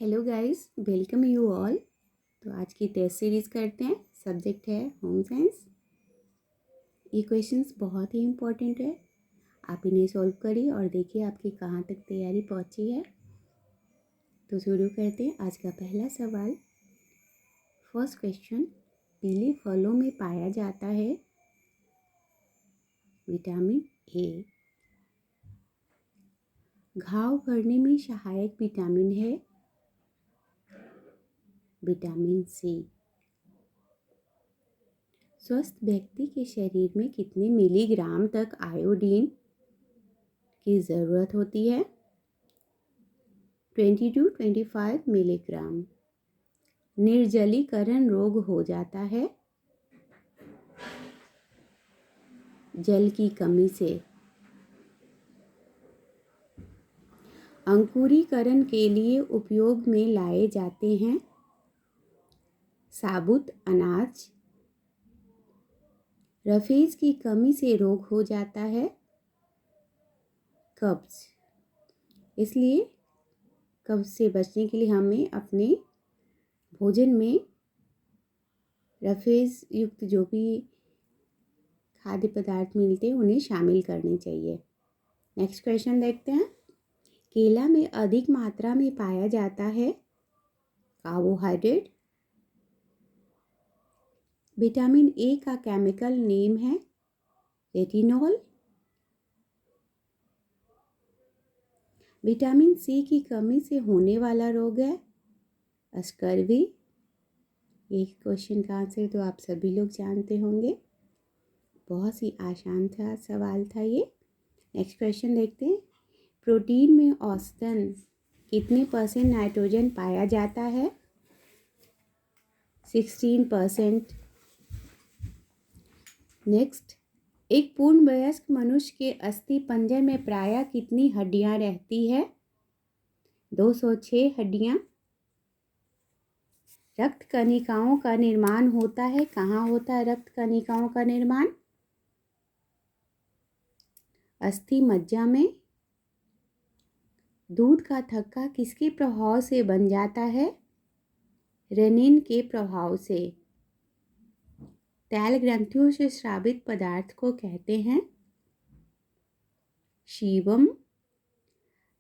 Hello guys, welcome you all. तो आज की टेस्ट सीरीज़ करते हैं। सब्जेक्ट है होम साइंस। ये क्वेश्चंस बहुत ही इम्पोर्टेंट है। आप इन्हें सॉल्व करिए और देखिए आपकी कहाँ तक तैयारी पहुँची है। तो शुरू करते हैं। आज का पहला सवाल। फर्स्ट क्वेश्चन, पीले फलों में पाया जाता है विटामिन ए। घाव भरने में सहायक विटामिन है विटामिन सी। स्वस्थ व्यक्ति के शरीर में कितने मिलीग्राम तक आयोडीन की ज़रूरत होती है? 20 to 25 मिलीग्राम। निर्जलीकरण रोग हो जाता है जल की कमी से। अंकुरीकरण के लिए उपयोग में लाए जाते हैं साबुत अनाज। रफेज की कमी से रोग हो जाता है कब्ज। इसलिए कब्ज से बचने के लिए हमें अपने भोजन में रफेज युक्त जो भी खाद्य पदार्थ मिलते हैं उन्हें शामिल करने चाहिए। नेक्स्ट क्वेश्चन देखते हैं। केला में अधिक मात्रा में पाया जाता है कार्बोहाइड्रेट। विटामिन ए का केमिकल नेम है रेटिनॉल। विटामिन सी की कमी से होने वाला रोग है स्कर्वी। ये क्वेश्चन का आंसर तो आप सभी लोग जानते होंगे। बहुत ही आसान था सवाल था ये। नेक्स्ट क्वेश्चन देखते हैं। प्रोटीन में औसतन कितने % नाइट्रोजन पाया जाता है? 16%। नेक्स्ट, एक पूर्ण वयस्क मनुष्य के अस्थि पंजर में प्रायः कितनी हड्डियां रहती है? 206 हड्डियां। रक्त कणिकाओं का निर्माण होता है, कहाँ होता है रक्त कणिकाओं का निर्माण? अस्थि मज्जा में। दूध का थक्का किसके प्रभाव से बन जाता है? रेनिन के प्रभाव से। तैल ग्रंथियों से स्रावित पदार्थ को कहते हैं शीबम।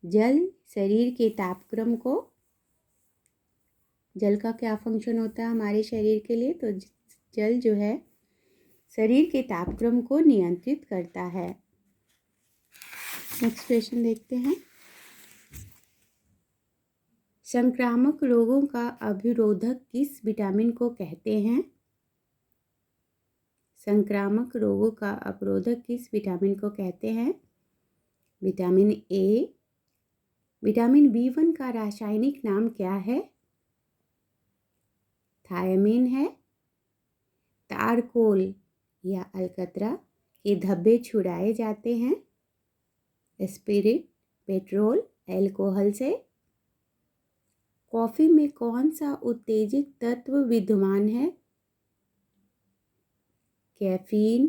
जल शरीर के तापक्रम को, जल का क्या फंक्शन होता है हमारे शरीर के लिए? तो जल जो है शरीर के तापक्रम को नियंत्रित करता है। नेक्स्ट क्वेश्चन देखते हैं। संक्रामक रोगों का अवरोधक किस विटामिन को कहते हैं? संक्रामक रोगों का अवरोधक किस विटामिन को कहते हैं? Vitamin A. विटामिन B1 का रासायनिक नाम क्या है? थायमीन है। तारकोल या अलकतरा के धब्बे छुड़ाए जाते हैं स्पिरिट, पेट्रोल, एल्कोहल से। कॉफ़ी में कौन सा उत्तेजक तत्व विद्यमान है? कैफीन।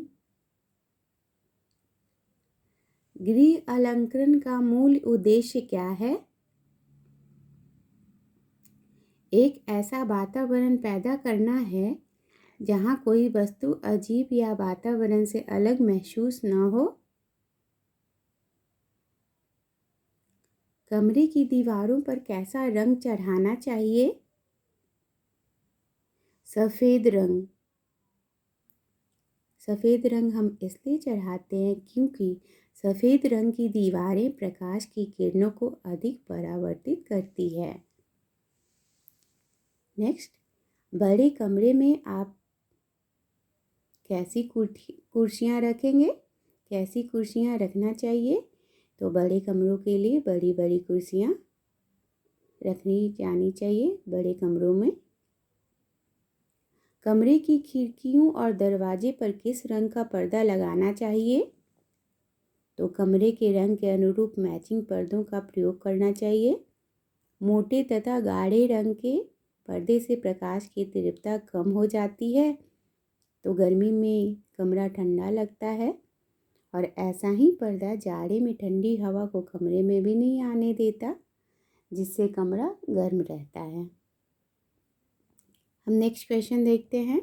गृह अलंकरण का मूल उद्देश्य क्या है? एक ऐसा वातावरण पैदा करना है जहाँ कोई वस्तु अजीब या वातावरण से अलग महसूस न हो। कमरे की दीवारों पर कैसा रंग चढ़ाना चाहिए? सफ़ेद रंग। सफ़ेद रंग हम इसलिए चढ़ाते हैं क्योंकि सफ़ेद रंग की दीवारें प्रकाश की किरणों को अधिक परावर्तित करती है। नेक्स्ट, बड़े कमरे में आप कैसी कुर्सियाँ रखेंगे? कैसी कुर्सियाँ रखना चाहिए? तो बड़े कमरों के लिए बड़ी बड़ी कुर्सियाँ रखनी जानी चाहिए बड़े कमरों में। कमरे की खिड़कियों और दरवाजे पर किस रंग का पर्दा लगाना चाहिए? तो कमरे के रंग के अनुरूप मैचिंग पर्दों का प्रयोग करना चाहिए। मोटे तथा गाढ़े रंग के पर्दे से प्रकाश की तीव्रता कम हो जाती है तो गर्मी में कमरा ठंडा लगता है, और ऐसा ही पर्दा जाड़े में ठंडी हवा को कमरे में भी नहीं आने देता। जिससे कमरा गर्म रहता है। हम नेक्स्ट क्वेश्चन देखते हैं।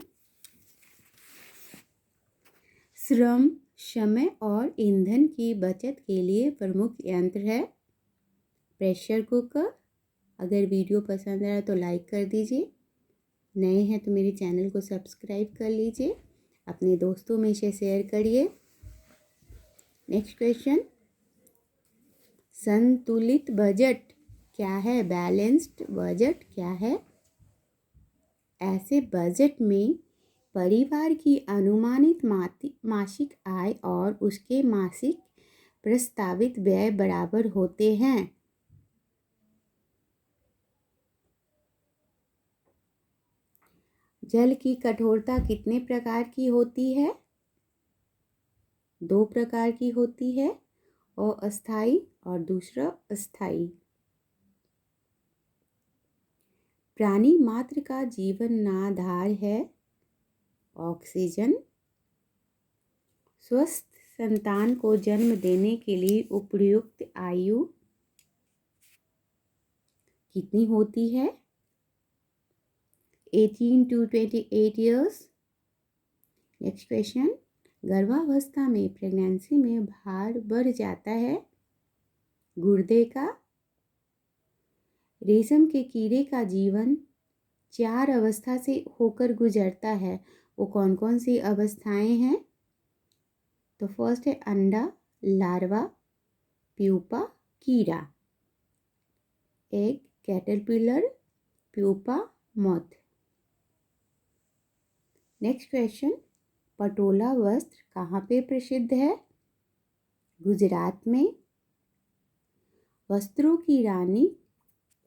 श्रम, समय और ईंधन की बचत के लिए प्रमुख यंत्र है प्रेशर कुकर। अगर वीडियो पसंद आया तो लाइक कर दीजिए, नए हैं तो मेरे चैनल को सब्सक्राइब कर लीजिए, अपने दोस्तों में से शेयर करिए। नेक्स्ट क्वेश्चन, संतुलित बजट क्या है? बैलेंस्ड बजट क्या है? ऐसे बजट में परिवार की अनुमानित मासिक आय और उसके मासिक प्रस्तावित व्यय बराबर होते हैं। जल की कठोरता कितने प्रकार की होती है? 2 प्रकार की होती है, अस्थाई और दूसरा अस्थाई। प्राणी मात्र का जीवनाधार है ऑक्सीजन। स्वस्थ संतान को जन्म देने के लिए उपयुक्त आयु कितनी होती है? 18 to 28 ईयर्स। नेक्स्ट क्वेश्चन, गर्भावस्था में प्रेगनेंसी में भार बढ़ जाता है गुर्दे का। रेशम के कीड़े का जीवन 4 अवस्था से होकर गुजरता है, वो कौन कौन सी अवस्थाएं हैं? तो फर्स्ट है अंडा, लार्वा, प्यूपा, कीड़ा। Egg, caterpillar, pupa, moth. Next question, Patola वस्त्र कहाँ पे प्रसिद्ध है? गुजरात में। वस्त्रों की रानी,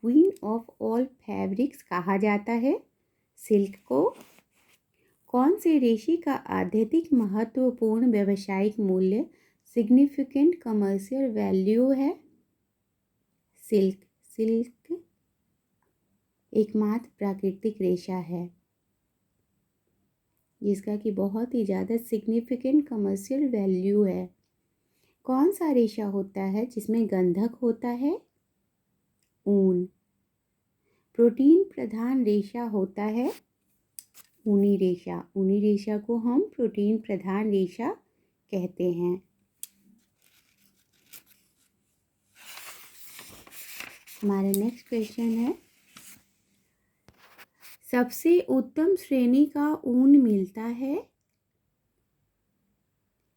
क्वीन ऑफ ऑल फैब्रिक्स कहा जाता है सिल्क को। कौन से रेशे का अत्यधिक महत्वपूर्ण व्यावसायिक मूल्य, सिग्निफिकेंट कमर्शियल वैल्यू है? सिल्क। सिल्क एकमात्र प्राकृतिक रेशा है जिसका कि बहुत ही ज़्यादा सिग्निफिकेंट कमर्शियल वैल्यू है। कौन सा रेशा होता है जिसमें गंधक होता है? ऊन। प्रोटीन प्रधान रेशा होता है ऊनी रेशा। ऊनी रेशा को हम प्रोटीन प्रधान रेशा कहते हैं। हमारा नेक्स्ट क्वेश्चन है, सबसे उत्तम श्रेणी का ऊन मिलता है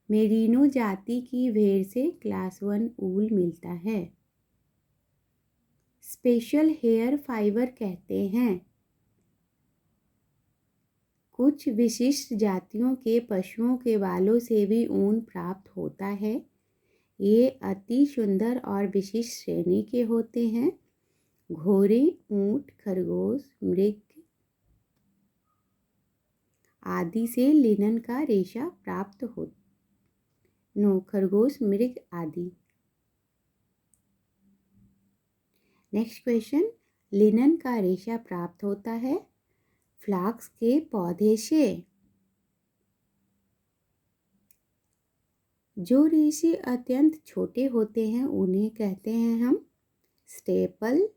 मेरिनो जाति की भेड़ से क्लास 1 ऊल मिलता है। स्पेशल हेयर फाइबर कहते हैं। कुछ विशिष्ट जातियों के पशुओं के बालों से भी ऊन प्राप्त होता है। ये अति सुंदर और विशिष्ट श्रेणी के होते हैं। घोड़े, ऊंट, खरगोश, मृग आदि से लिनन का रेशा प्राप्त हो खरगोश, मृग आदि। नेक्स्ट क्वेश्चन, लिनन का रेशा प्राप्त होता है फ्लाक्स के पौधे से। जो रेशे अत्यंत छोटे होते हैं उन्हें कहते हैं हम स्टेपल।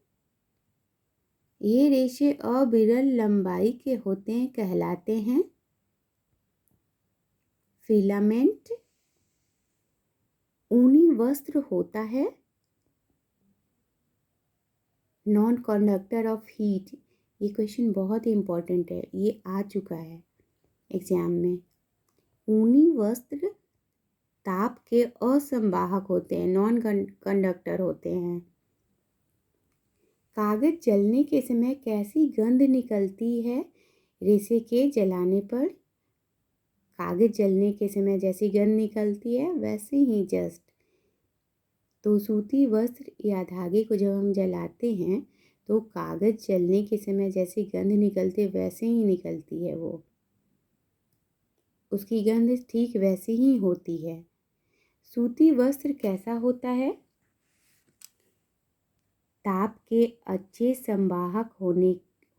ये रेशे अविरल लंबाई के होते हैं, कहलाते हैं फिलामेंट। ऊनी वस्त्र होता है नॉन कंडक्टर ऑफ हीट। ये क्वेश्चन बहुत ही इम्पोर्टेंट है, ये आ चुका है एग्जाम में। ऊनी वस्त्र ताप के असंवाहक होते हैं, नॉन कंडक्टर होते हैं। कागज जलने के समय कैसी गंध निकलती है रेशे के जलाने पर? कागज जलने के समय जैसी गंध निकलती है वैसे ही जस्ट। तो सूती वस्त्र या धागे को जब हम जलाते हैं तो कागज जलने के समय जैसी गंध निकलती है वैसे ही निकलती है, वो उसकी गंध ठीक वैसी ही होती है। सूती वस्त्र कैसा होता है? ताप के अच्छे संवाहक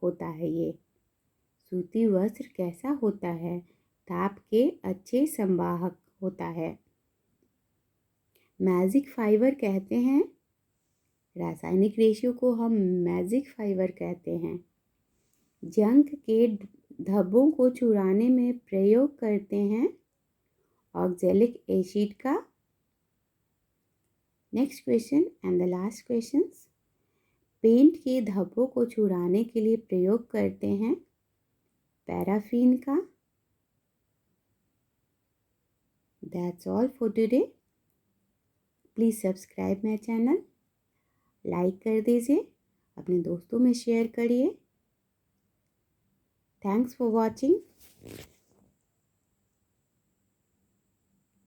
होता है ये। सूती वस्त्र कैसा होता है? ताप के अच्छे संवाहक होता है। मैजिक फाइबर कहते हैं रासायनिक रेशियो को हम मैजिक फाइबर कहते हैं। जंक के धब्बों को छुड़ाने में प्रयोग करते हैं ऑक्जेलिक एसिड का। Next question and the last question, paint के धब्बों को छुड़ाने के लिए प्रयोग करते हैं पैराफिन का। That's all for today. Please subscribe my channel, like कर दीजिए, अपने दोस्तों में शेयर करिए। Thanks for watching.